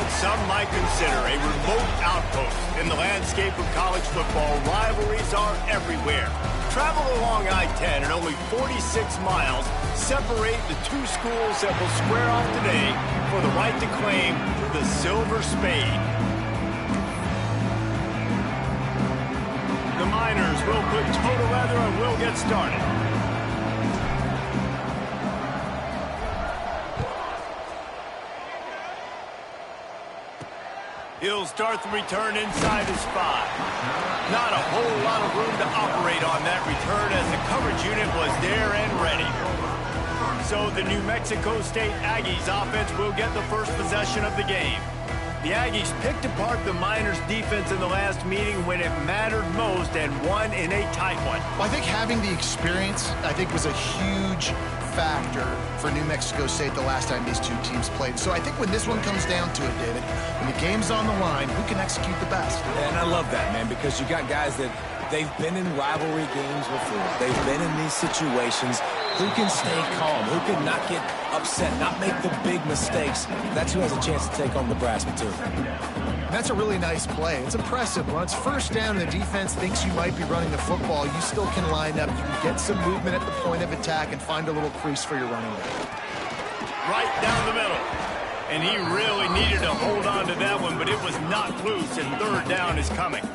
what some might consider a remote outpost in the landscape of college football, rivalries are everywhere. Travel along I-10 and only 46 miles separate the two schools that will square off today for the right to claim the Silver Spade. The Miners will put total leather and we'll get started. He'll start the return inside his 5. Not a whole lot of room to operate on that return as the coverage unit was there and ready. So the New Mexico State Aggies offense will get the first possession of the game. The Aggies picked apart the Miners' defense in the last meeting when it mattered most and won in a tight one. Well, I think having the experience, was a huge factor for New Mexico State the last time these two teams played. So I think when this one comes down to it, David, when the game's on the line, who can execute the best? And I love that, man, because you got guys that they've been in rivalry games before. They've been in these situations. Who can stay calm? Who can not get upset, not make the big mistakes? That's who has a chance to take on the brass material. That's a really nice play. It's impressive. When it's first down and the defense thinks you might be running the football, you still can line up. You can get some movement at the point of attack and find a little crease for your running back. Right down the middle. And he really needed to hold on to that one, but it was not loose, and third down is coming.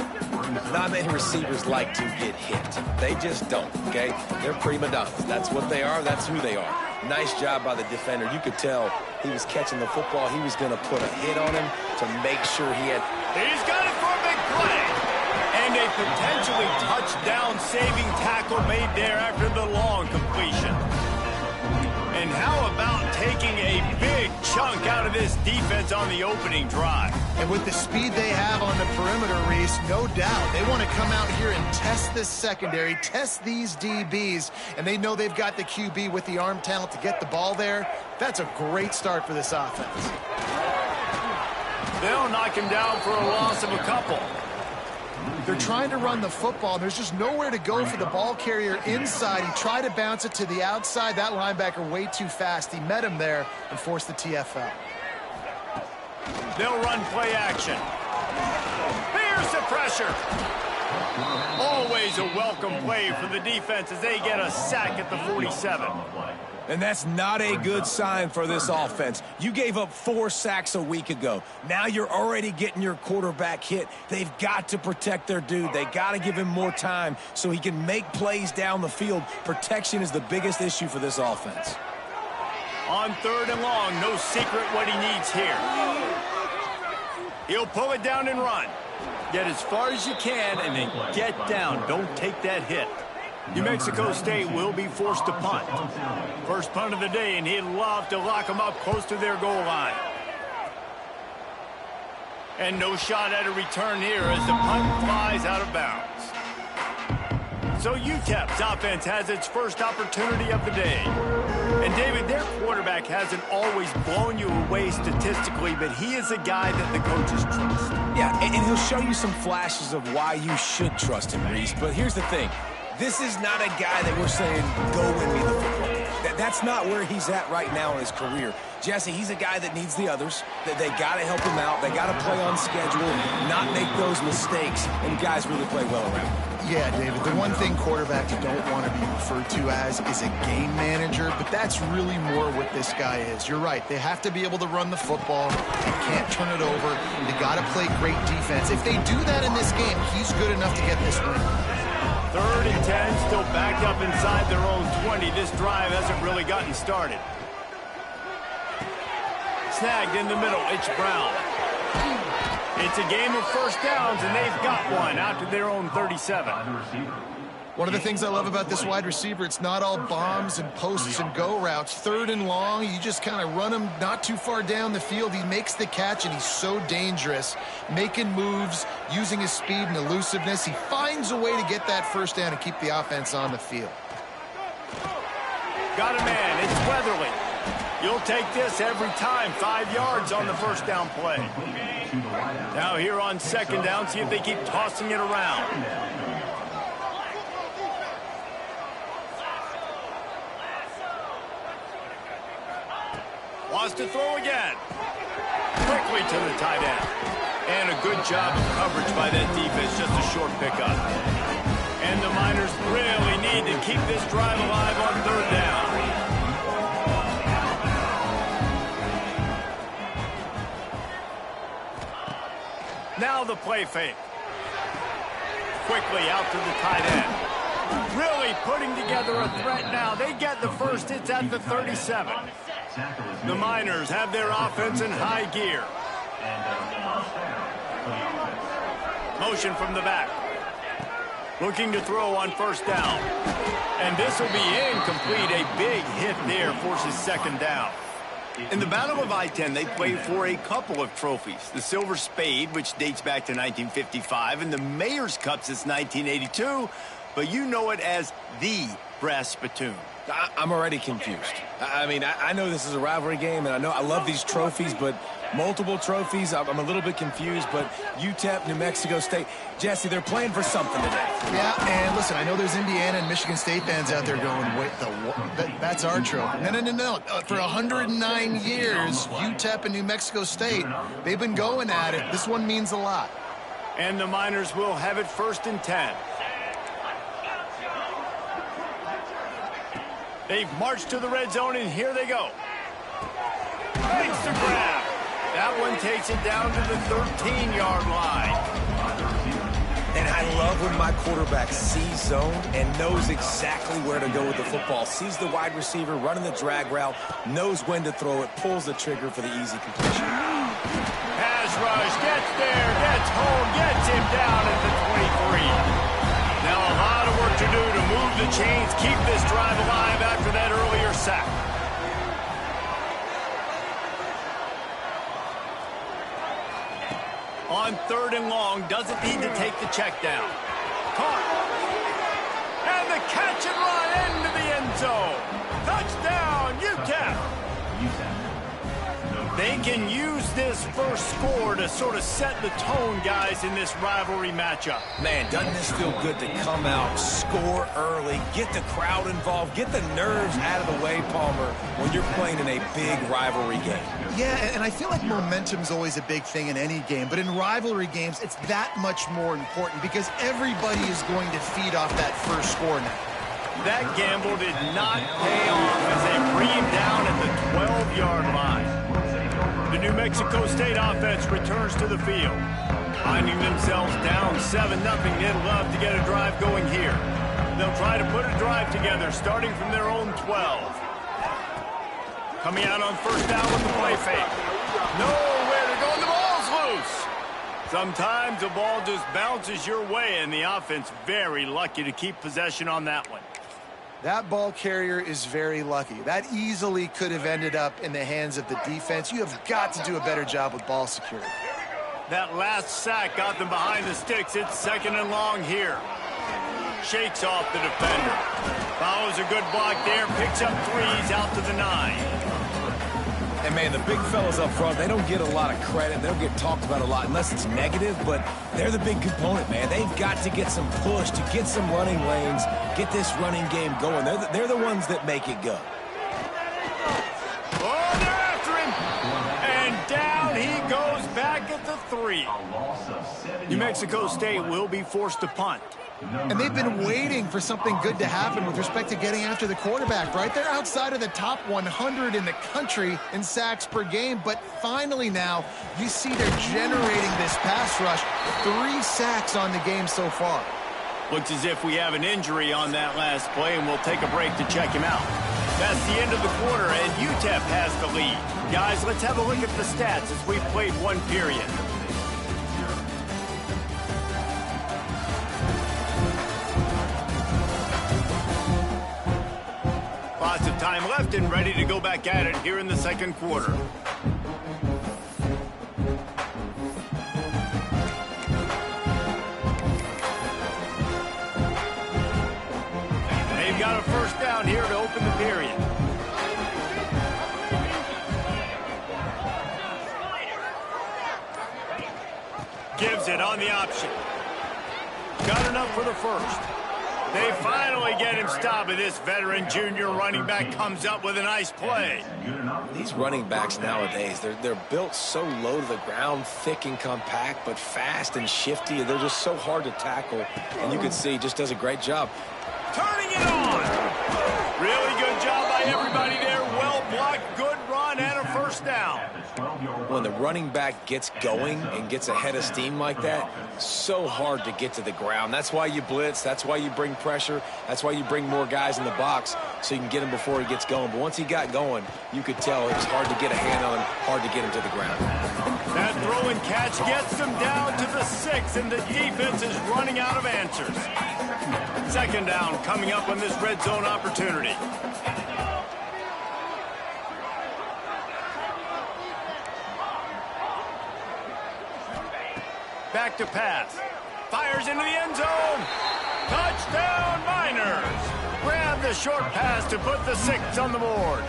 Not many receivers like to get hit. They just don't, okay? They're prima donnas. That's what they are. That's who they are. Nice job by the defender. You could tell he was catching the football. He was going to put a hit on him to make sure he had... He's got it for a big play. And a potentially touchdown-saving tackle made there after the long completion. And how about taking a big chunk out of this defense on the opening drive? And with the speed they have on the perimeter, Reese, no doubt, they want to come out here and test this secondary, test these DBs, and they know they've got the QB with the arm talent to get the ball there. That's a great start for this offense. They'll knock him down for a loss of a couple. They're trying to run the football. There's just nowhere to go for the ball carrier inside. He tried to bounce it to the outside. That linebacker way too fast. He met him there and forced the TFL. They'll run play action. Here's the pressure. Always a welcome play for the defense as they get a sack at the 47. And that's not a good sign for this offense. You gave up 4 sacks a week ago. Now you're already getting your quarterback hit. They've got to protect their dude. They got to give him more time so he can make plays down the field. Protection is the biggest issue for this offense. On third and long, no secret what he needs here. He'll pull it down and run. Get as far as you can and then get down. Don't take that hit. New Mexico State will be forced to punt. First punt of the day, and he'd love to lock them up close to their goal line. And no shot at a return here as the punt flies out of bounds. So UTEP's offense has its first opportunity of the day. And David, their quarterback hasn't always blown you away statistically, but he is a guy that the coaches trust. Yeah, and he'll show you some flashes of why you should trust him, Reese. But here's the thing. This is not a guy that we're saying, go win me the football. That's not where he's at right now in his career. Jesse, he's a guy that needs the others. That they got to help him out. They got to play on schedule, not make those mistakes, and guys really play well around him. Yeah, David, the one thing quarterbacks don't want to be referred to as is a game manager, but that's really more what this guy is. You're right. They have to be able to run the football. They can't turn it over. They got to play great defense. If they do that in this game, he's good enough to get this win. Third and 10, still backed up inside their own 20. This drive hasn't really gotten started. Snagged in the middle, it's Brown. It's a game of first downs, and they've got one out to their own 37. One of the things I love about this wide receiver, it's not all bombs and posts and go routes. Third and long, you just kind of run him not too far down the field. He makes the catch, and he's so dangerous, making moves, using his speed and elusiveness. He finds a way to get that first down and keep the offense on the field. Got a man, it's Weatherly. You'll take this every time. 5 yards on the first down play. Now here on second down, see if they keep tossing it around. Wants to throw again. quickly to the tight end. And a good job of coverage by that defense, just a short pickup. And the Miners really need to keep this drive alive on third down. Now the play fake. Quickly out to the tight end. Really putting together a threat now. They get the first. It's at the 37. The Miners have their offense in high gear. Motion from the back. Looking to throw on first down. And this will be incomplete. A big hit there forces second down. In the Battle of I-10, they played for a couple of trophies. The Silver Spade, which dates back to 1955, and the Mayor's Cup since 1982. But you know it as the Brass Spittoon. I'm already confused. I mean, I know this is a rivalry game, and I love these trophies, but multiple trophies, I'm a little bit confused. But UTEP, New Mexico State, Jesse, they're playing for something today. Yeah, and listen, I know there's Indiana and Michigan State fans out there going, wait, that's our trophy. No. For 109 years, UTEP and New Mexico State, they've been going at it. This one means a lot. And the Miners will have it 1st and 10. They've marched to the red zone, and here they go. Makes the grab. That one takes it down to the 13-yard line. And I love when my quarterback sees zone and knows exactly where to go with the football. Sees the wide receiver running the drag route, knows when to throw it, pulls the trigger for the easy completion. Pass rush, gets there, gets home, gets him down at the 23. Now a lot of work to do to move the chains, keep this drive alive after that earlier sack. On 3rd and long, doesn't need to take the check down. Caught. And the catch and run into the end zone. Touchdown, UTEP. They can use this first score to sort of set the tone, guys, in this rivalry matchup. Man, doesn't this feel good to come out, score early, get the crowd involved, get the nerves out of the way, Palmer, when you're playing in a big rivalry game? Yeah, and I feel like momentum's always a big thing in any game, but in rivalry games, it's that much more important because everybody is going to feed off that first score now. That gamble did not pay off as they bring him down at the 12-yard line. The New Mexico State offense returns to the field. Finding themselves down 7-0, they'd love to get a drive going here. They'll try to put a drive together, starting from their own 12. Coming out on first down with the play fake. Nowhere to go, and the ball's loose. Sometimes the ball just bounces your way, and the offense very lucky to keep possession on that one. That ball carrier is very lucky. That easily could have ended up in the hands of the defense. You have got to do a better job with ball security. That last sack got them behind the sticks. It's 2nd and long here. Shakes off the defender. Follows a good block there. Picks up 3s out to the 9. And, man, the big fellas up front, they don't get a lot of credit. They don't get talked about a lot unless it's negative, but they're the big component, man. They've got to get some push, to get some running lanes, get this running game going. They're the ones that make it go. Oh, they're after him. And down he goes back at the 3. New Mexico State will be forced to punt. And they've been waiting for something good to happen with respect to getting after the quarterback, right? They're outside of the top 100 in the country in sacks per game, but finally now you see they're generating this pass rush. 3 sacks on the game so far. Looks as if we have an injury on that last play, and we'll take a break to check him out. That's the end of the quarter, and UTEP has the lead. Guys, let's have a look at the stats as we've played 1 period. Lots of time left and ready to go back at it here in the 2nd quarter. They've got a first down here to open the period. Gives it on the option. Got enough for the first. They finally get him stopped, and this veteran junior running back comes up with a nice play. These running backs nowadays, they're built so low to the ground, thick and compact, but fast and shifty. They're just so hard to tackle, and you can see he just does a great job. Turning it on. Really good job by everybody there. Well blocked, good run, and a first down. When the running back gets going and gets a head of steam like that, so hard to get to the ground. That's why you blitz. That's why you bring pressure. That's why you bring more guys in the box so you can get him before he gets going. But once he got going, you could tell it was hard to get a hand on him, hard to get him to the ground. That throw and catch gets them down to the 6, and the defense is running out of answers. Second down coming up on this red zone opportunity. Back to pass. Fires into the end zone. Touchdown, Miners. Grab the short pass to put the 6 on the board.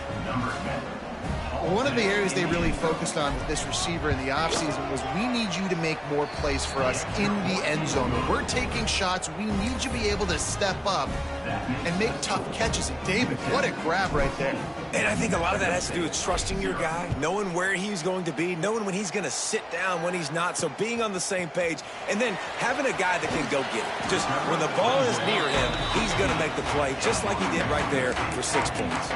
One of the areas they really focused on with this receiver in the offseason was we need you to make more plays for us in the end zone. When we're taking shots, we need you to be able to step up and make tough catches. And David, what a grab right there. And I think a lot of that has to do with trusting your guy, knowing where he's going to be, knowing when he's going to sit down, when he's not. So being on the same page, and then having a guy that can go get it. Just when the ball is near him, he's going to make the play, just like he did right there for 6 points.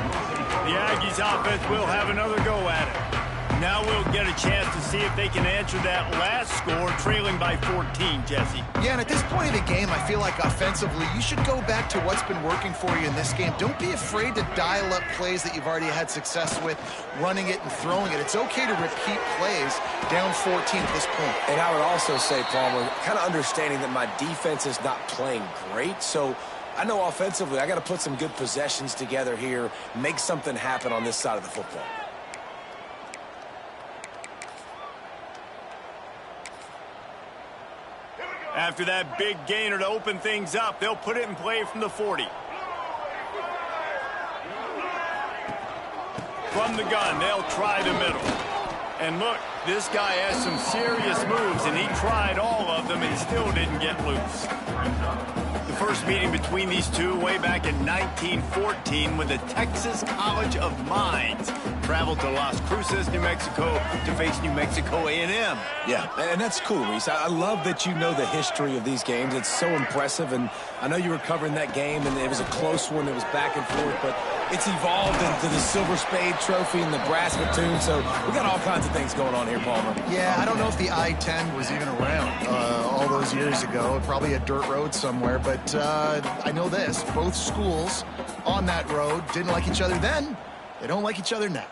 The Aggies offense will have another go at it. Now we'll get a chance to see if they can answer that last score, trailing by 14, Jesse. Yeah, and at this point in the game, I feel like offensively, you should go back to what's been working for you in this game. Don't be afraid to dial up plays that you've already had success with, running it and throwing it. It's okay to repeat plays down 14 at this point. And I would also say, Palmer, kind of understanding that my defense is not playing great, so I know offensively I got to put some good possessions together here, make something happen on this side of the football. After that big gainer to open things up, they'll put it in play from the 40. From the gun, they'll try the middle. And look, this guy has some serious moves, and he tried all of them and still didn't get loose. The first meeting between these two way back in 1914 when the Texas College of Mines traveled to Las Cruces, New Mexico to face New Mexico A&M. Yeah, and that's cool, Reese. I love that you know the history of these games. It's so impressive, and I know you were covering that game, and it was a close one. It was back and forth, but it's evolved into the Silver Spade Trophy and the brass platoon, so we got all kinds of things going on here, Palmer. Yeah, I don't know if the I-10 was even around all those years ago. Probably a dirt road somewhere, but I know this. Both schools on that road didn't like each other then. They don't like each other now.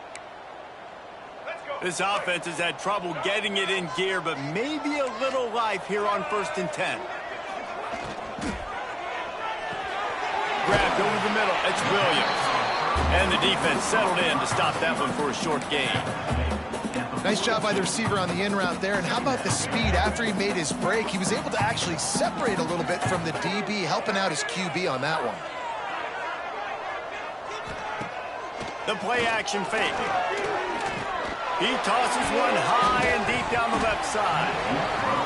This offense has had trouble getting it in gear, but maybe a little life here on 1st and 10. Grabbed over the middle. It's Williams. And the defense settled in to stop that one for a short gain. Nice job by the receiver on the in route there. And how about the speed? After he made his break, he was able to actually separate a little bit from the DB, helping out his QB on that one. The play action fake. He tosses one high and deep down the left side.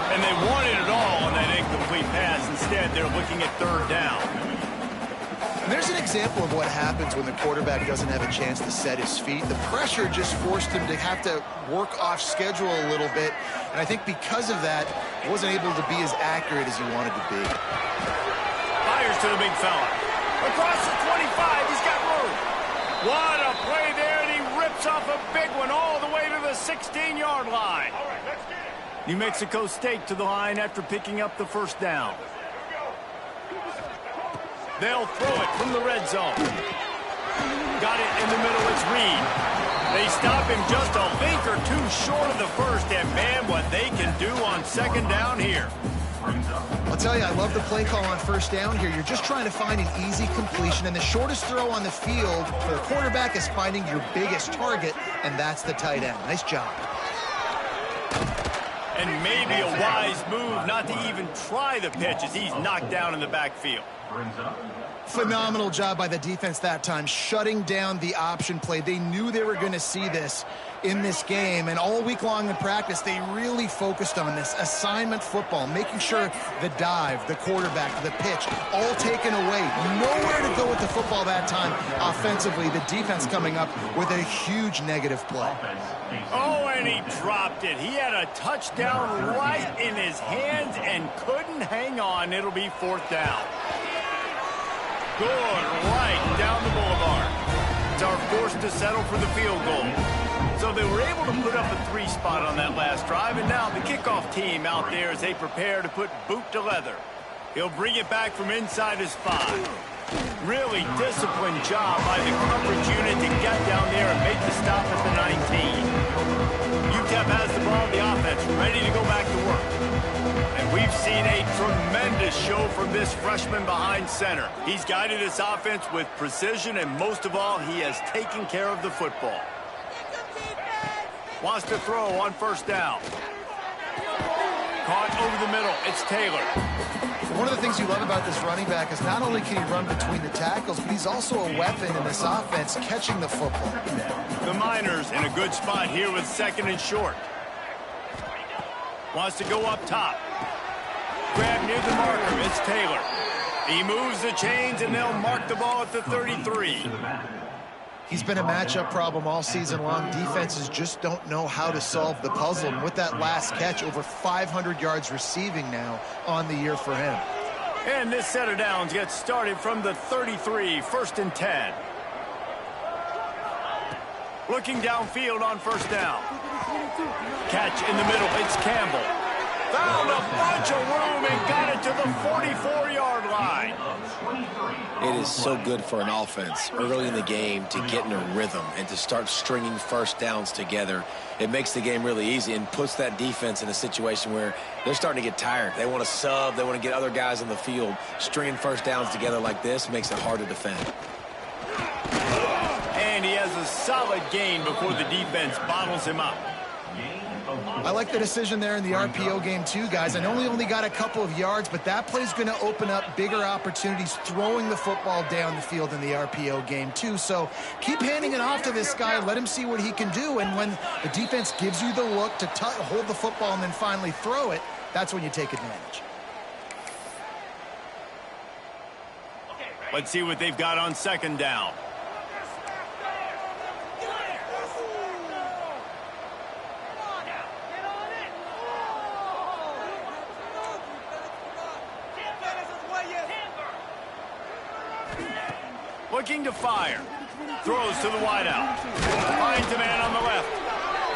And they wanted it all on that incomplete pass. Instead, they're looking at 3rd down. And there's an example of what happens when the quarterback doesn't have a chance to set his feet. The pressure just forced him to have to work off schedule a little bit. And I think because of that, he wasn't able to be as accurate as he wanted to be. Fires to the big fella. Across the 25, he's got room. What a play there, and he rips off a big one all the way to the 16-yard line. All right, let's get it. New Mexico State to the line after picking up the 1st down. They'll throw it from the red zone. Got it in the middle, it's Reed. They stop him just a link or two short of the first, and man, what they can do on 2nd down here. I'll tell you, I love the play call on 1st down here. You're just trying to find an easy completion, and the shortest throw on the field for the quarterback is finding your biggest target, and that's the tight end. Nice job. And maybe a wise move not to even try the pitch as he's knocked down in the backfield. Phenomenal job by the defense that time, shutting down the option play. They knew they were going to see this in this game, and all week long in practice, they really focused on this assignment football, making sure the dive, the quarterback, the pitch, all taken away. Nowhere to go with the football that time offensively. The defense coming up with a huge negative play. Oh, and he dropped it. He had a touchdown right in his hands and couldn't hang on. It'll be 4th down. Good, right down the boulevard. It's our forced to settle for the field goal. So they were able to put up a 3 spot on that last drive, and now the kickoff team out there as they prepare to put boot to leather. He'll bring it back from inside his 5. Really disciplined job by the coverage unit to get down there and make the stop at the 19. UTEP has the ball, the offense ready to go back to work. And we've seen a tremendous show from this freshman behind center. He's guided his offense with precision, and most of all, he has taken care of the football. Wants to throw on 1st down. Caught over the middle. It's Taylor. One of the things you love about this running back is not only can he run between the tackles, but he's also a weapon in this offense catching the football. The Miners in a good spot here with 2nd and short. Wants to go up top. Grab near the marker. It's Taylor. He moves the chains, and they'll mark the ball at the 33. He's been a matchup problem all season long. Defenses just don't know how to solve the puzzle. And with that last catch, over 500 yards receiving now on the year for him. And this set of downs gets started from the 33, 1st and 10. Looking downfield on 1st down. Catch in the middle. It's Campbell. Found a bunch of room and got it to the 44-yard line. It is so good for an offense early in the game to get in a rhythm and to start stringing 1st downs together. It makes the game really easy and puts that defense in a situation where they're starting to get tired. They want to sub. They want to get other guys on the field. Stringing 1st downs together like this makes it hard to defend. And he has a solid gain before the defense bottles him up. I like the decision there in the RPO game too, guys. I know he only got a couple of yards, but that play's going to open up bigger opportunities throwing the football down the field in the RPO game too. So keep handing it off to this guy. Let him see what he can do. And when the defense gives you the look to hold the football and then finally throw it, that's when you take advantage. Let's see what they've got on 2nd down. Looking to fire. Throws to the wideout. Finds a man on the left.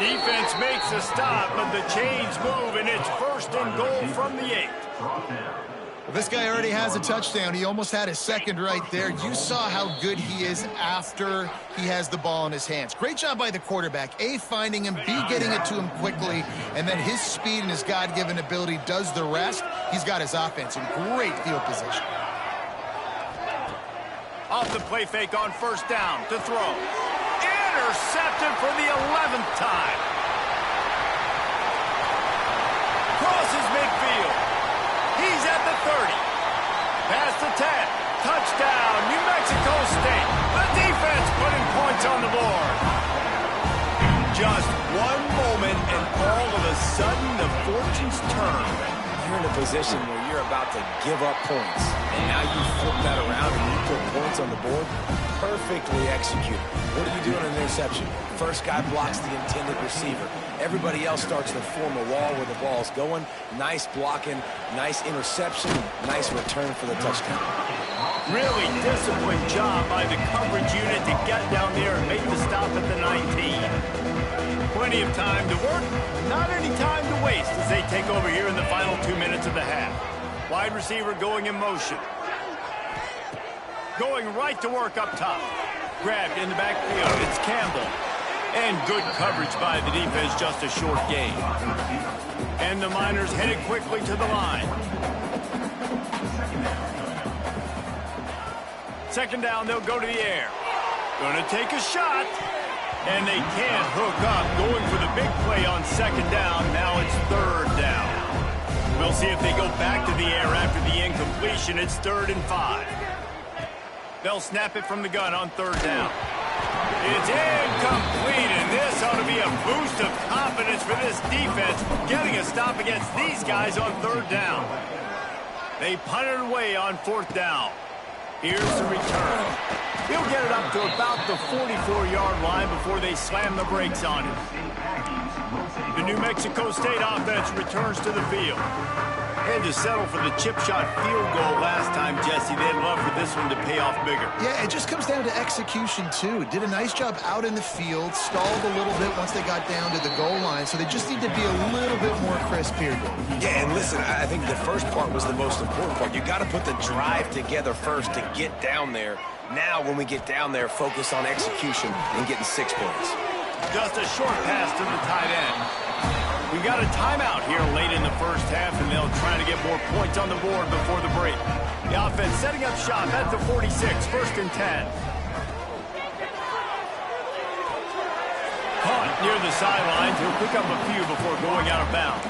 Defense makes a stop, but the chains move, and it's 1st and goal from the 8. Well, this guy already has a touchdown. He almost had his 2nd right there. You saw how good he is after he has the ball in his hands. Great job by the quarterback. A, finding him, B, getting it to him quickly, and then his speed and his God-given ability does the rest. He's got his offense in great field position. Off the play fake on 1st down to throw. Intercepted for the 11th time. Crosses midfield. He's at the 30. Past the 10. Touchdown, New Mexico State. The defense putting points on the board. Just one moment, and all of a sudden, the fortunes turn. You're in a position where you're about to give up points, and now you flip that around and you put points on the board. Perfectly executed. What do you do on an interception? First guy blocks the intended receiver. Everybody else starts to form a wall where the ball's going. Nice blocking, nice interception, nice return for the touchdown. Really disciplined job by the coverage unit to get down there and make the stop at the 19. Plenty of time to work, not any time to waste as they take over here in the final 2 minutes of the half. Wide receiver going in motion. Going right to work up top. Grabbed in the backfield. It's Campbell. And good coverage by the defense, just a short gain. And the Miners headed quickly to the line. 2nd down, they'll go to the air. Gonna take a shot. And they can't hook up. Going for the big play on 2nd down. Now it's 3rd down. We'll see if they go back to the air after the incompletion. It's 3rd and 5. They'll snap it from the gun on 3rd down. It's incomplete, and this ought to be a boost of confidence for this defense, getting a stop against these guys on 3rd down. They punt it away on 4th down. Here's the return. He'll get it up to about the 44-yard line before they slam the brakes on it. The New Mexico State offense returns to the field. Had to settle for the chip shot field goal last time, Jesse. They'd love for this one to pay off bigger. Yeah, it just comes down to execution, too. Did a nice job out in the field, stalled a little bit once they got down to the goal line, so they just need to be a little bit more crisp here, Dave. Yeah, and listen, I think the first part was the most important part. You got to put the drive together first to get down there. Now, when we get down there, focus on execution and getting 6 points. Just a short pass to the tight end. We got a timeout here late in the first half, and they'll try to get more points on the board before the break. The offense setting up shop at the 46, 1st and 10. Caught near the sidelines. He'll pick up a few before going out of bounds.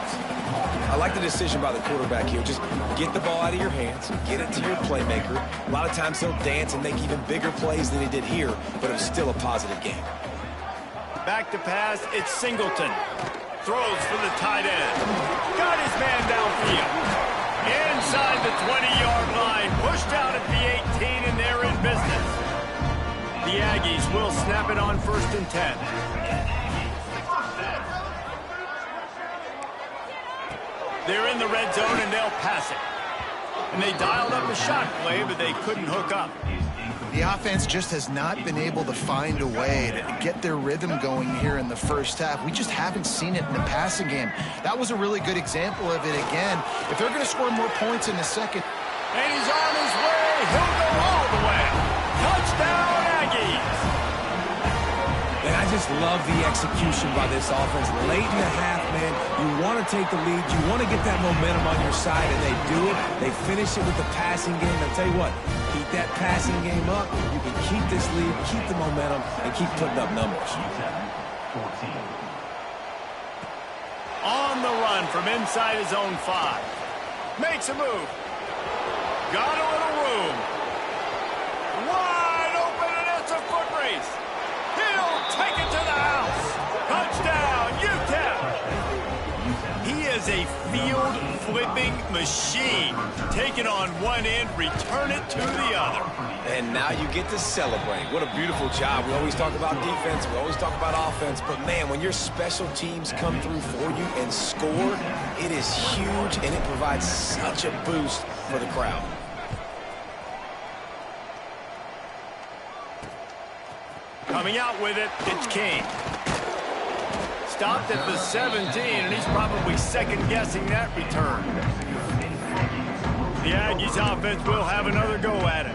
I like the decision by the quarterback here. Just get the ball out of your hands, get it to your playmaker. A lot of times he'll dance and make even bigger plays than he did here, but it was still a positive game. Back to pass, it's Singleton. Throws for the tight end. Got his man downfield. Inside the 20-yard line. Pushed out at the 18, and they're in business. The Aggies will snap it on 1st and 10. They're in the red zone, and they'll pass it. And they dialed up a shot play, but they couldn't hook up. The offense just has not been able to find a way to get their rhythm going here in the first half. We just haven't seen it in the passing game. That was a really good example of it again. If they're going to score more points in the second. And he's on his way. He'll go all the way. Touchdown, Aggies. And I just love the execution by this offense. Late in the half, man, you want to take the lead. You want to get that momentum on your side, and they do it. They finish it with the passing game. I'll tell you what, keep that passing game up. You can keep this lead, keep the momentum, and keep putting up numbers. On the run from inside his own 5. Makes a move. Got a little room. Wide open, and it's a foot race. He'll take it to the house. Touchdown, UTEP. He is a field-flipping machine. Take it on one end, return it to the other. And now you get to celebrate. What a beautiful job. We always talk about defense. We always talk about offense. But, man, when your special teams come through for you and score, it is huge, and it provides such a boost for the crowd. Coming out with it, it's King. Stopped at the 17, and he's probably second-guessing that return. The Aggies offense will have another go at it.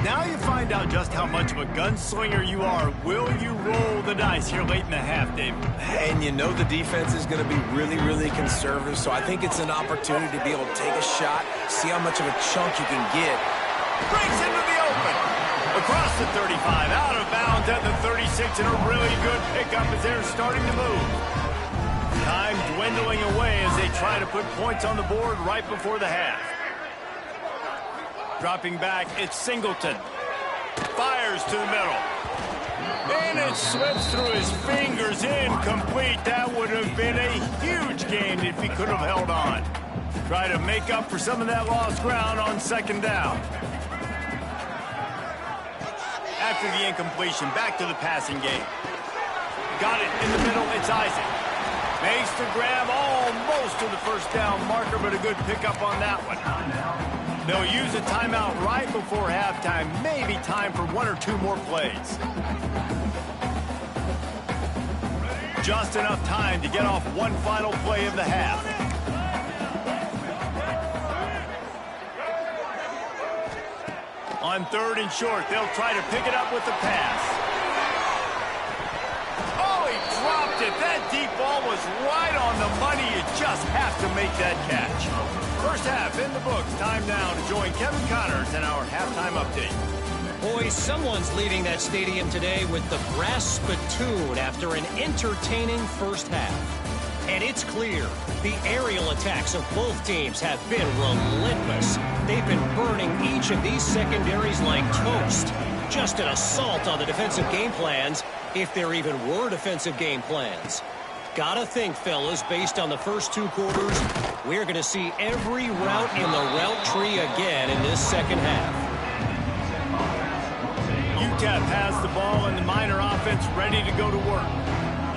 Now you find out just how much of a gunslinger you are. Will you roll the dice here late in the half, Dave? And you know the defense is going to be really, really conservative, so I think it's an opportunity to be able to take a shot, see how much of a chunk you can get. Breaks into the open. Across the 35, out of bounds at the 36, and a really good pickup as they're starting to move. Time dwindling away as they try to put points on the board right before the half. Dropping back, it's Singleton. Fires to the middle. And it slips through his fingers, incomplete. That would have been a huge gain if he could have held on. Try to make up for some of that lost ground on 2nd down. After the incompletion, back to the passing game. Got it in the middle, it's Isaac. Makes the grab almost to the 1st down marker, but a good pickup on that one. They'll use a timeout right before halftime. Maybe time for 1 or 2 more plays. Just enough time to get off one final play of the half. On 3rd and short, they'll try to pick it up with the pass. Oh, he dropped it. That deep ball was right on the money. You just have to make that catch. First half in the books. Time now to join Kevin Connors in our halftime update. Boys, someone's leaving that stadium today with the brass spittoon after an entertaining first half. And it's clear, the aerial attacks of both teams have been relentless. They've been burning each of these secondaries like toast. Just an assault on the defensive game plans, if there even were defensive game plans. Gotta think, fellas, based on the first 2 quarters, we're going to see every route in the route tree again in this second half. UTEP has the ball and the Miner offense ready to go to work.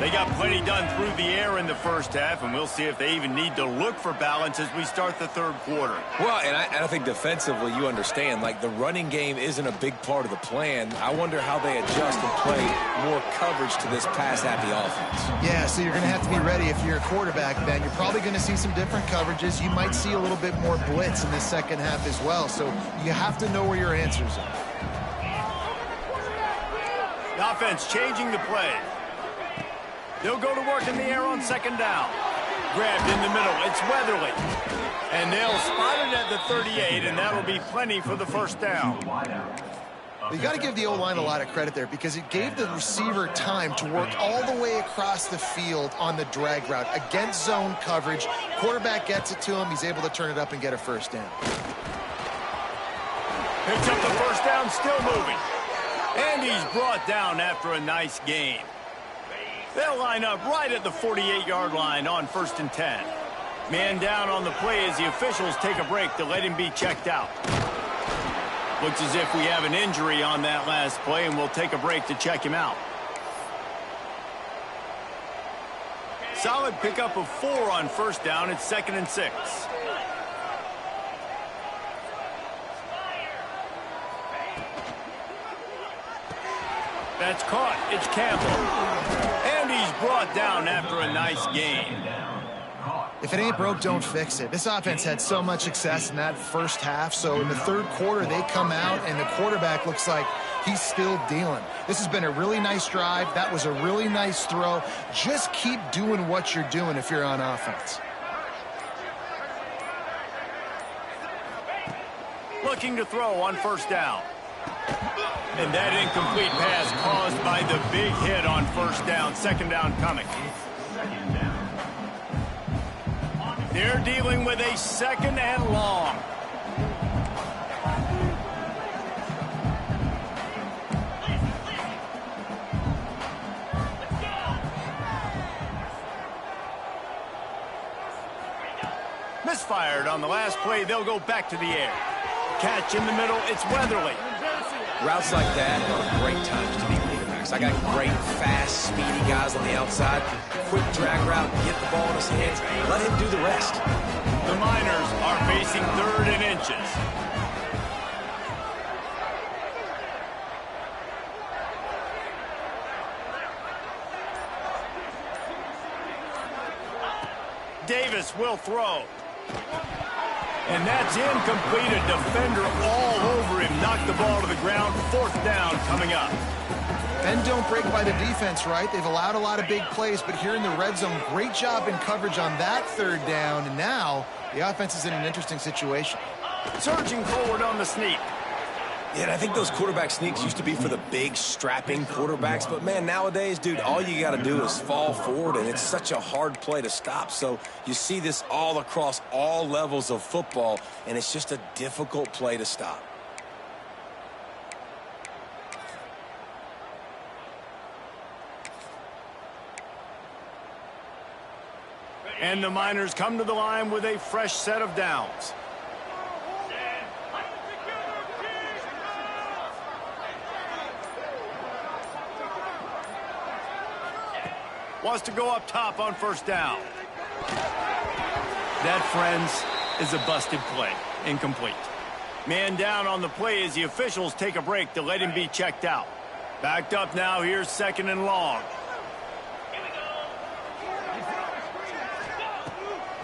They got plenty done through the air in the first half, and we'll see if they even need to look for balance as we start the third quarter. Well, and I think defensively, you understand, like the running game isn't a big part of the plan. I wonder how they adjust and play more coverage to this pass-happy offense. Yeah, so you're going to have to be ready if you're a quarterback, Ben. You're probably going to see some different coverages. You might see a little bit more blitz in the second half as well, so you have to know where your answers are. The offense changing the play. They'll go to work in the air on second down. Grabbed in the middle. It's Weatherly. And they'll spot it at the 38, and that'll be plenty for the first down. You got to give the O-line a lot of credit there because it gave the receiver time to work all the way across the field on the drag route against zone coverage. Quarterback gets it to him. He's able to turn it up and get a first down. Picks up the first down, still moving. And he's brought down after a nice gain. They'll line up right at the 48-yard line on 1st and 10. Man down on the play as the officials take a break to let him be checked out. Looks as if we have an injury on that last play, and we'll take a break to check him out. Solid pickup of 4 on first down. It's 2nd and 6. That's caught. It's Campbell. And he's brought down after a nice gain. If it ain't broke, don't fix it. This offense had so much success in that first half, so in the third quarter, they come out, and the quarterback looks like he's still dealing. This has been a really nice drive. That was a really nice throw. Just keep doing what you're doing if you're on offense. Looking to throw on first down. And that incomplete pass caused by the big hit on first down. Second down coming. They're dealing with a 2nd and long. Misfired on the last play. They'll go back to the air. Catch in the middle. It's Weatherly. Routes like that are great times to be quarterbacks. I got great, fast, speedy guys on the outside. Quick drag route, get the ball in his hands, let him do the rest. The Miners are facing 3rd and inches. Davis will throw. And that's incomplete. A defender all over him. Knocked the ball to the ground. 4th down coming up. And don't break by the defense, right? They've allowed a lot of big plays, but here in the red zone, great job in coverage on that 3rd down. And now the offense is in an interesting situation. Surging forward on the sneak. Yeah, and I think those quarterback sneaks used to be for the big, strapping quarterbacks. But, man, nowadays, dude, all you got to do is fall forward, and it's such a hard play to stop. So you see this all across all levels of football, and it's just a difficult play to stop. And the Miners come to the line with a fresh set of downs. Wants to go up top on first down. That, friends, is a busted play. Incomplete. Man down on the play as the officials take a break to let him be checked out. Backed up now. Here's 2nd and long.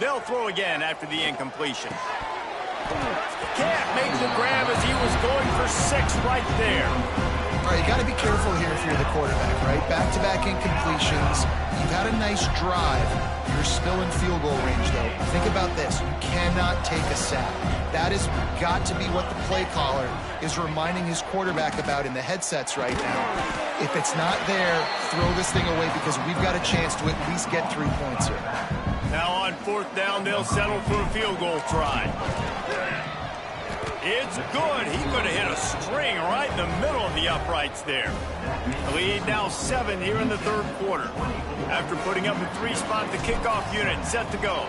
They'll throw again after the incompletion. Can't make the grab as he was going for 6 right there. All right, you got to be careful here if you're the quarterback, right? Back-to-back incompletions. You've had a nice drive. You're still in field goal range, though. Think about this. You cannot take a sack. That has got to be what the play caller is reminding his quarterback about in the headsets right now. If it's not there, throw this thing away because we've got a chance to at least get 3 points here. Now on 4th down, they'll settle for a field goal try. It's good. He could have hit a string right in the middle of the uprights there. The lead now 7 here in the 3rd quarter. After putting up a 3-spot, the kickoff unit set to go.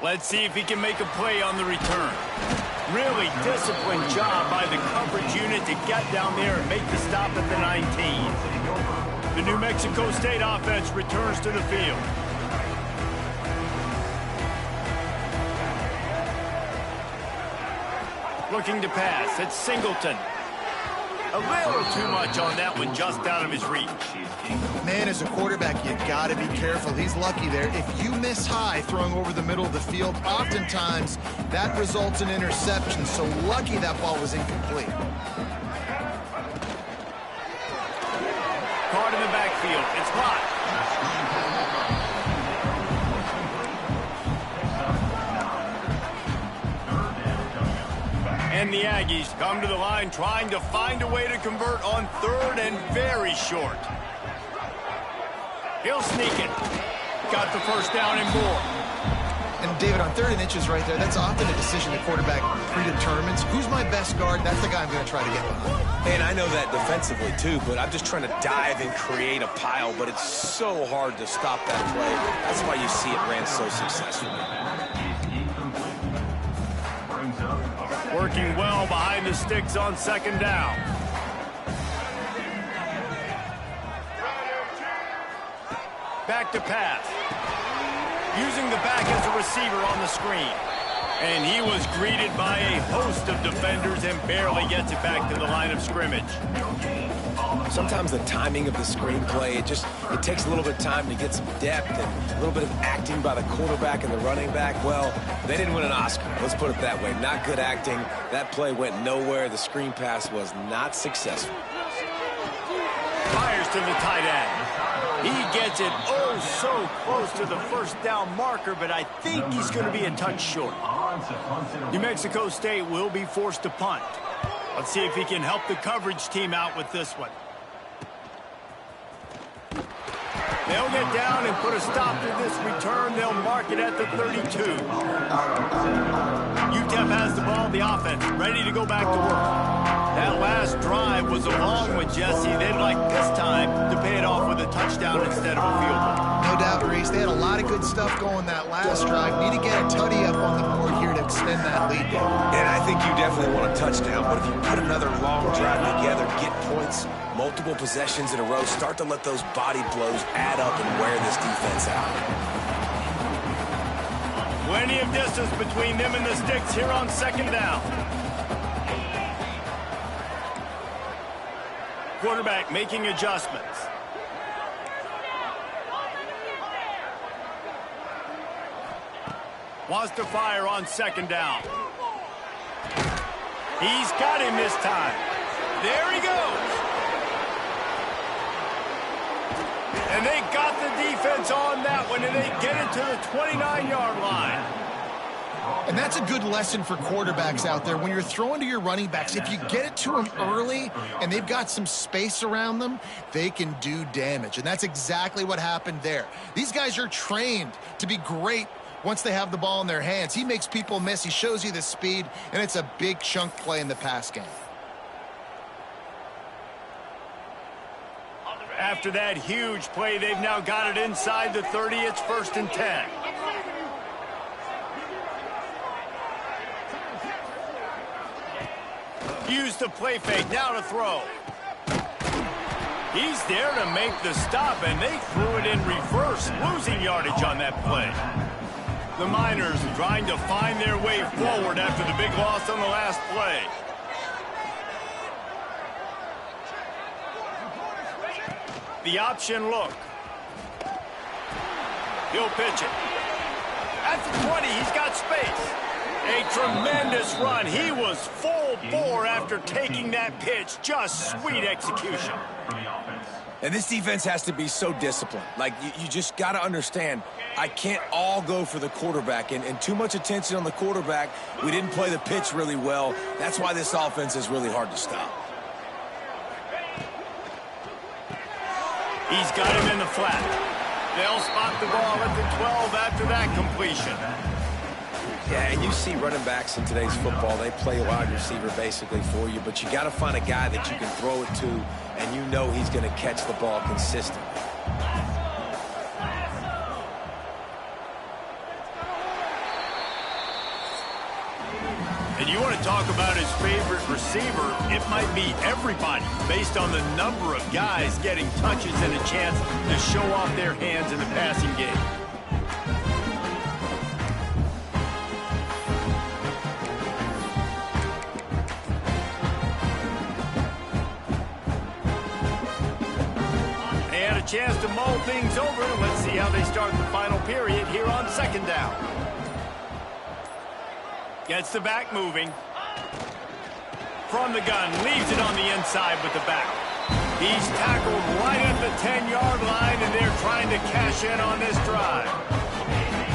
Let's see if he can make a play on the return. Really disciplined job by the coverage unit to get down there and make the stop at the 19. The New Mexico State offense returns to the field. Looking to pass. It's Singleton. A little too much on that one, just out of his reach. Man, as a quarterback, you got to be careful. He's lucky there. If you miss high throwing over the middle of the field, oftentimes that results in interception. So lucky that ball was incomplete. Caught in the backfield. It's hot. And the Aggies come to the line trying to find a way to convert on 3rd and very short. He'll sneak it. Got the first down and more. And David, on 3rd and inches right there, that's often a decision the quarterback predetermines. Who's my best guard? That's the guy I'm going to try to get behind. And I know that defensively too, but I'm just trying to dive and create a pile, but it's so hard to stop that play. That's why you see it ran so successfully. Working well behind the sticks on 2nd down. Back to pass. Using the back as a receiver on the screen. And he was greeted by a host of defenders and barely gets it back to the line of scrimmage. Sometimes the timing of the screenplay, it takes a little bit of time to get some depth and a little bit of acting by the quarterback and the running back. Well, they didn't win an Oscar. Let's put it that way. Not good acting. That play went nowhere. The screen pass was not successful. Fires to the tight end. He gets it oh so close to the 1st down marker, but I think he's going to be a touch short. New Mexico State will be forced to punt. Let's see if he can help the coverage team out with this one. They'll get down and put a stop to this return. They'll mark it at the 32. UTEP has the ball, the offense, ready to go back to work. That last drive was a long one, Jesse. They'd like this time to pay it off with a touchdown instead of a field goal. No doubt, Reese. They had a lot of good stuff going that last drive. Need to get a tutty up on the board here to extend that lead game. And I think you definitely want a touchdown, but if you put another long drive together, get points, multiple possessions in a row, start to let those body blows add up and wear this defense out. Plenty of distance between them and the sticks here on 2nd down. Quarterback making adjustments. Wants to fire on 2nd down. He's got him this time. There he goes. And they got the defense on that one, and they get it to the 29-yard line. And that's a good lesson for quarterbacks out there. When you're throwing to your running backs, if you get it to them early and they've got some space around them, they can do damage. And that's exactly what happened there. These guys are trained to be great once they have the ball in their hands. He makes people miss. He shows you the speed, and it's a big chunk play in the pass game. After that huge play, they've now got it inside the 30. It's 1st and 10. Use the play fake, now to throw. He's there to make the stop, and they threw it in reverse, losing yardage on that play. The Miners trying to find their way forward after the big loss on the last play. The option look. He'll pitch it. At the 20, he's got space. A tremendous run. He was full bore after taking that pitch. Just sweet execution. And this defense has to be so disciplined. Like, you just got to understand, I can't all go for the quarterback. And too much attention on the quarterback. We didn't play the pitch really well. That's why this offense is really hard to stop. He's got him in the flat. They'll spot the ball at the 12 after that completion. Yeah, and you see running backs in today's football, they play wide receiver basically for you, but you got to find a guy that you can throw it to, and you know he's going to catch the ball consistently. And you want to talk about his favorite receiver, it might be everybody, based on the number of guys getting touches and a chance to show off their hands in the passing game. Chance to mull things over. Let's see how they start the final period here on second down. Gets the back moving. From the gun, leaves it on the inside with the back. He's tackled right at the 10-yard line, and they're trying to cash in on this drive.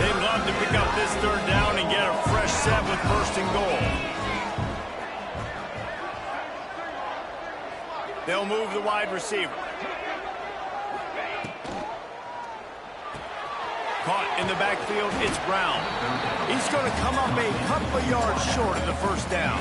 They'd love to pick up this third down and get a fresh set with first and goal. They'll move the wide receiver. Caught in the backfield, it's Brown. He's going to come up a couple of yards short of the first down.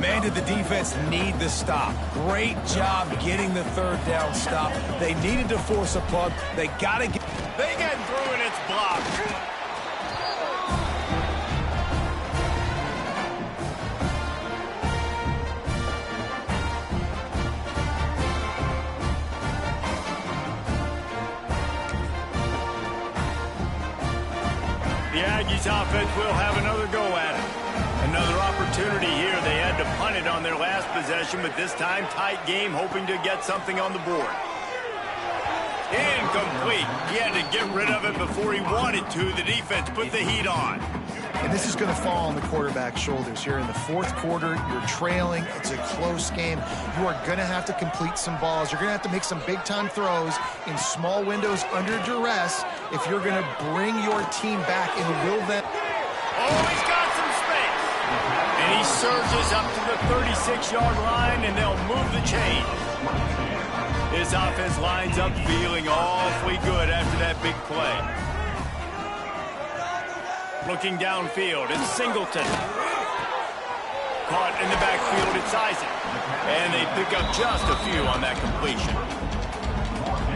Man, did the defense need the stop. Great job getting the third down stop. They needed to force a punt. They got to get... They get through and it's blocked. The Aggies offense will have another go at it. Another opportunity here. They had to punt it on their last possession, but this time tight game, hoping to get something on the board. Incomplete. He had to get rid of it before he wanted to. The defense put the heat on. And this is going to fall on the quarterback's shoulders here in the fourth quarter. You're trailing. It's a close game. You are going to have to complete some balls. You're going to have to make some big-time throws in small windows under duress if you're going to bring your team back and will them. Oh, he's got some space. And he surges up to the 36-yard line, and they'll move the chain. His offense lines up feeling awfully good after that big play. Looking downfield, it's Singleton. Caught in the backfield, it's Isaac. And they pick up just a few on that completion.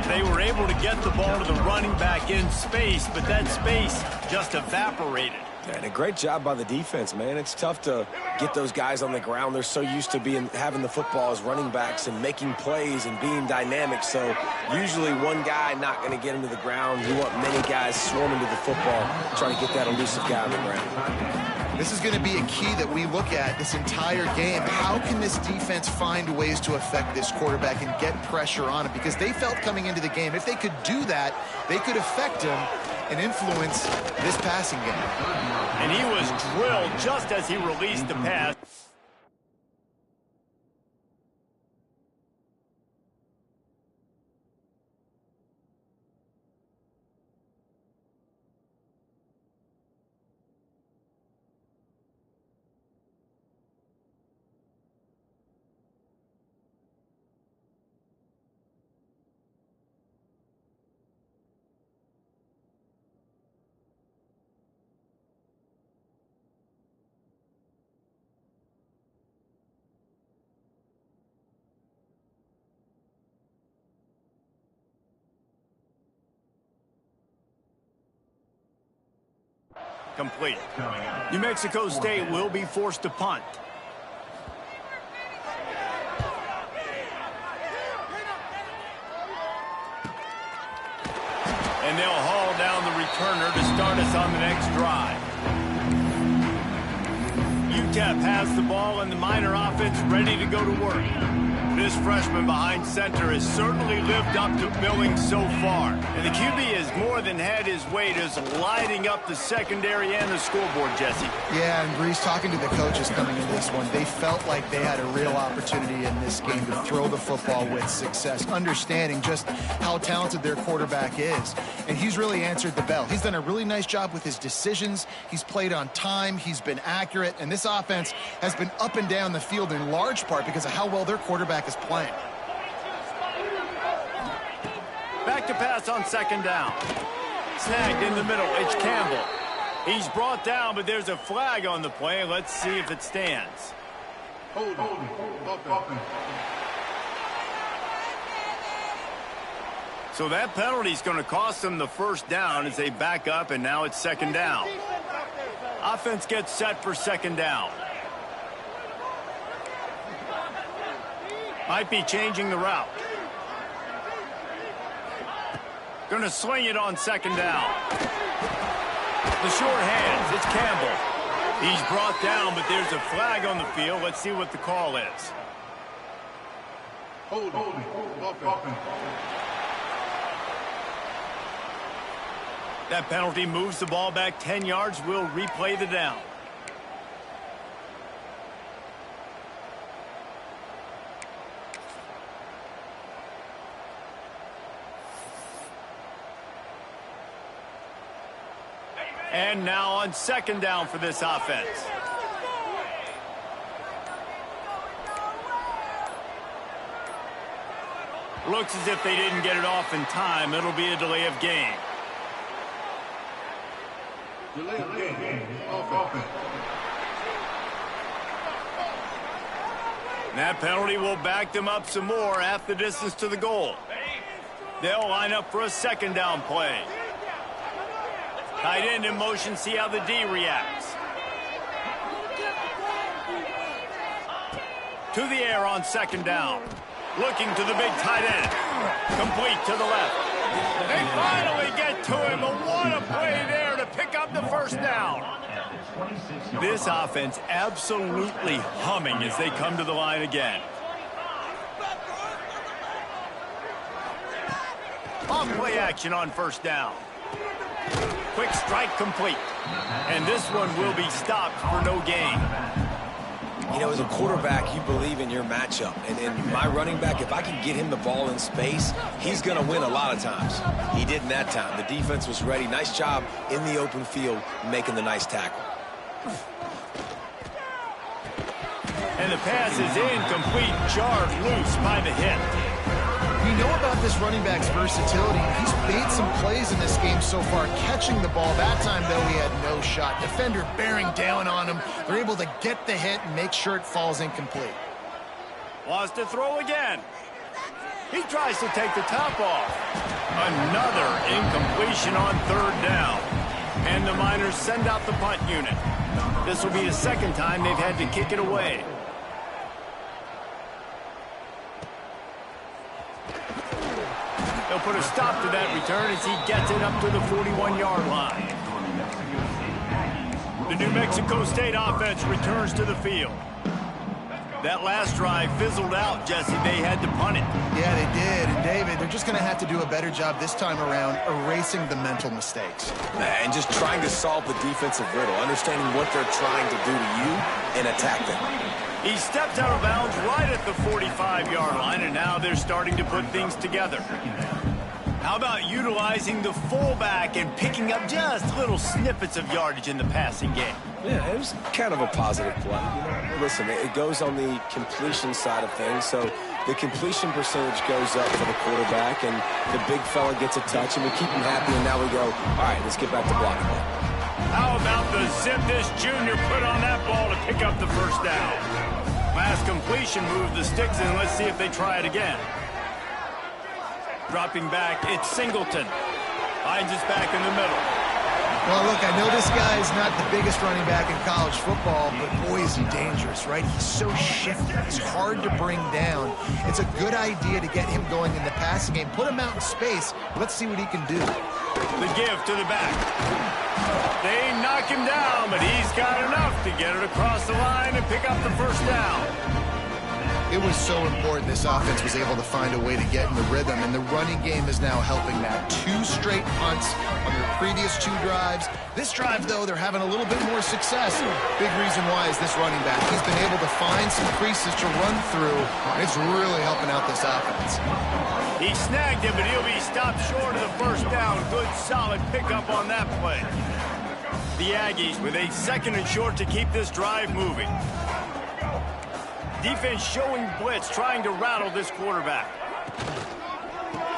They were able to get the ball to the running back in space, but that space just evaporated. And a great job by the defense, man. It's tough to get those guys on the ground. They're so used to having the football as running backs and making plays and being dynamic. So usually one guy not going to get him to the ground. You want many guys swarming to the football, trying to get that elusive guy on the ground. This is going to be a key that we look at this entire game. How can this defense find ways to affect this quarterback and get pressure on him? Because they felt coming into the game, if they could do that, they could affect him and influence this passing game. And he was drilled just as he released the pass. Complete. New Mexico State will be forced to punt. And they'll haul down the returner to start us on the next drive. UTEP has the ball and the Miner offense ready to go to work. this freshman behind center has certainly lived up to billing so far. And the QB has more than had his weight as lighting up the secondary and the scoreboard, Jesse. Yeah, and Breeze, talking to the coaches coming into this one, they felt like they had a real opportunity in this game to throw the football with success, understanding just how talented their quarterback is. And he's really answered the bell. He's done a really nice job with his decisions. He's played on time. He's been accurate. And this offense has been up and down the field in large part because of how well their quarterback is playing. Back to pass on second down. Snagged in the middle. It's Campbell. He's brought down, but there's a flag on the play. Let's see if it stands. So that penalty is going to cost them the first down as they back up, and now it's second down. Offense gets set for second down. Might be changing the route. Going to sling it on second down. The short hands, it's Campbell. He's brought down, but there's a flag on the field. Let's see what the call is. That penalty moves the ball back 10 yards. We'll replay the down. And now on second down for this offense. Looks as if they didn't get it off in time. It'll be a delay of game. That penalty will back them up some more, half the distance to the goal. They'll line up for a second down play. Tight end in motion, see how the D reacts. To the air on second down. Looking to the big tight end. Complete to the left. They finally get to him, but what a play there to pick up the first down. This offense absolutely humming as they come to the line again. Off play action on first down. Quick strike complete. And this one will be stopped for no gain. You know, as a quarterback, you believe in your matchup. And in my running back, if I can get him the ball in space, he's going to win a lot of times. He didn't that time. The defense was ready. Nice job in the open field making the nice tackle. And the pass is incomplete, jarred loose by the hit. You know about this running back's versatility. He's made some plays in this game so far, catching the ball. That time, though, he had no shot. Defender bearing down on him. They're able to get the hit and make sure it falls incomplete. Wants to throw again. He tries to take the top off. Another incompletion on third down. And the Miners send out the punt unit. This will be the second time they've had to kick it away. They'll put a stop to that return as he gets it up to the 41-yard line. The New Mexico State offense returns to the field. That last drive fizzled out, Jesse. They had to punt it. Yeah, they did. And, David, they're just going to have to do a better job this time around erasing the mental mistakes. And just trying to solve the defensive riddle, understanding what they're trying to do to you and attack them. He steps out of bounds right at the 45-yard line, and now they're starting to put things together. How about utilizing the fullback and picking up just little snippets of yardage in the passing game? Yeah, it was kind of a positive play. You know, listen, it goes on the completion side of things, so the completion percentage goes up for the quarterback, and the big fella gets a touch, and we keep him happy, and now we go, all right, let's get back to blocking. How about the zip this junior put on that ball to pick up the first down? Last completion moved the sticks in. Let's see if they try it again. Dropping back, it's Singleton. Finds us back in the middle. Well, look, I know this guy is not the biggest running back in college football, but boy, is he dangerous, right? He's so shifty. He's hard to bring down. It's a good idea to get him going in the passing game. Put him out in space. Let's see what he can do. The give to the back. They knock him down, but he's got enough to get it across the line and pick up the first down. It was so important this offense was able to find a way to get in the rhythm, and the running game is now helping that. 2 straight punts on their previous 2 drives. This drive, though, they're having a little bit more success. Big reason why is this running back. He's been able to find some creases to run through, and it's really helping out this offense. He snagged him, but he'll be stopped short of the first down. Good, solid pickup on that play. The Aggies with a 2nd and short to keep this drive moving. Defense showing blitz, trying to rattle this quarterback.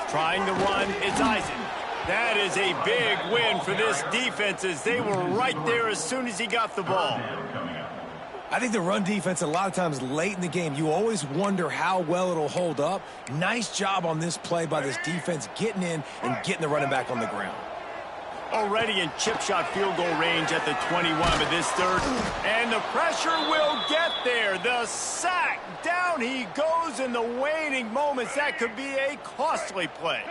Trying to run, it's Isaac. That is a big win for this defense as they were right there as soon as he got the ball. I think the run defense, a lot of times late in the game, you always wonder how well it'll hold up. Nice job on this play by this defense getting in and getting the running back on the ground. Already in chip shot field goal range at the 21 of this 3rd. And the pressure will get there. The sack. Down he goes in the waning moments. That could be a costly play.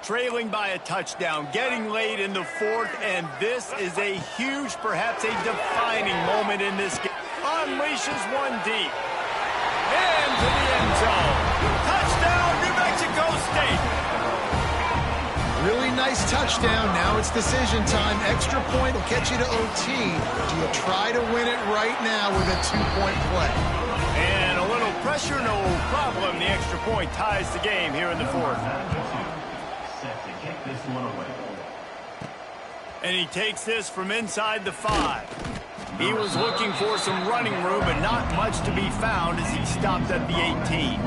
Trailing by a touchdown, getting late in the 4th, and this is a huge, perhaps a defining moment in this game. Unleashes one deep. Into the end zone. Touchdown, New Mexico State. Really nice touchdown. Now it's decision time. Extra point will get you to OT. Do you try to win it right now with a 2-point play? And a little pressure, no problem. The extra point ties the game here in the 4th. And he takes this from inside the 5. He was looking for some running room, but not much to be found as he stopped at the 18.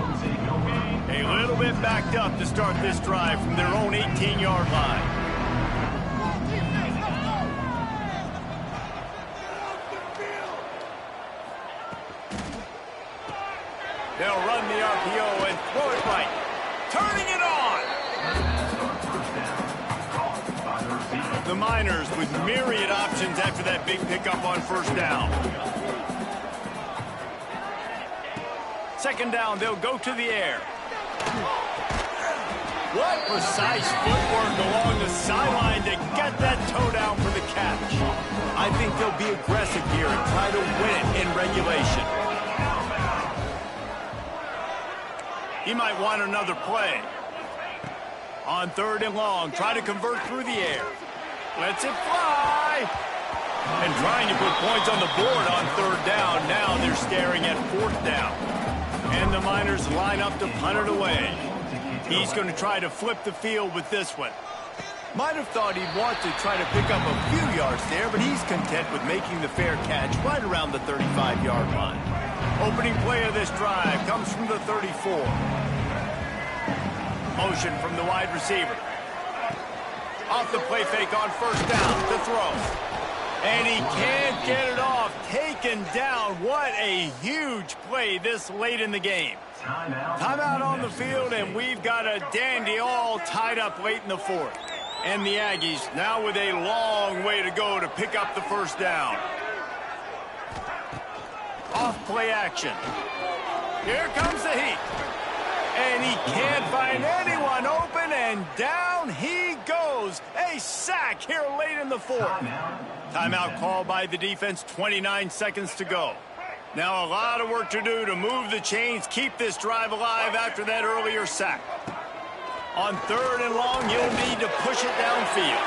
A little bit backed up to start this drive from their own 18-yard line. They'll run the RPO and throw it right. Turning it on! The Miners with myriad options after that big pickup on 1st down. 2nd down, they'll go to the air. What precise footwork along the sideline to get that toe down for the catch. I think they'll be aggressive here and try to win it in regulation. He might want another play. On 3rd and long, try to convert through the air. Lets it fly. And trying to put points on the board on 3rd down. Now they're staring at 4th down. And the Miners line up to punt it away. He's going to try to flip the field with this one. Might have thought he'd want to try to pick up a few yards there, but he's content with making the fair catch right around the 35-yard line. Opening play of this drive comes from the 34. Motion from the wide receiver. Off the play fake on 1st down to throw. And he can't get it off. Taken down. What a huge play this late in the game. Timeout on the field, and we've got a dandy all tied up late in the 4th. And the Aggies now with a long way to go to pick up the 1st down. Off play action. Here comes the heat. And he can't find anyone open, and down he goes. A sack here late in the 4th. Timeout called by the defense, 29 seconds to go. Now a lot of work to do to move the chains, keep this drive alive after that earlier sack. On 3rd and long, you'll need to push it downfield.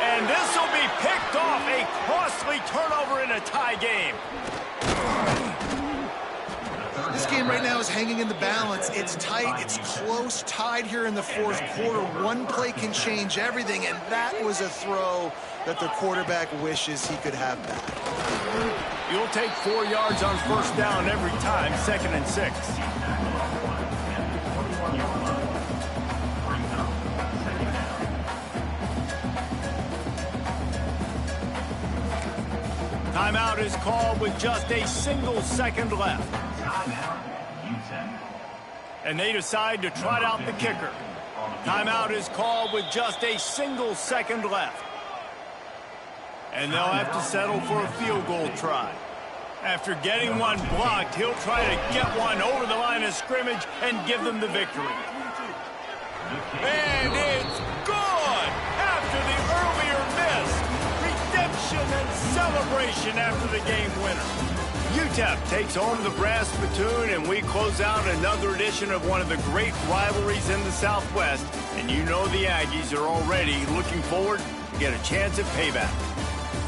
And this will be picked off, a costly turnover in a tie game. This game right now is hanging in the balance. It's tight, it's close, tied here in the 4th quarter. One play can change everything, and that was a throw that the quarterback wishes he could have back. You'll take 4 yards on 1st down every time, 2nd and 6. Timeout is called with just a single second left. And they decide to trot out the kicker. Timeout is called with just a single second left. And they'll have to settle for a field goal try. After getting one blocked, he'll try to get one over the line of scrimmage and give them the victory. And it's good! After the earlier miss, redemption and celebration. celebration after the game winner. UTEP takes home the brass spittoon, and we close out another edition of one of the great rivalries in the Southwest. And you know the Aggies are already looking forward to get a chance at payback.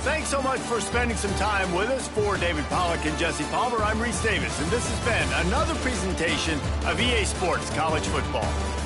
Thanks so much for spending some time with us. For David Pollack and Jesse Palmer, I'm Reese Davis, and this has been another presentation of EA Sports College Football.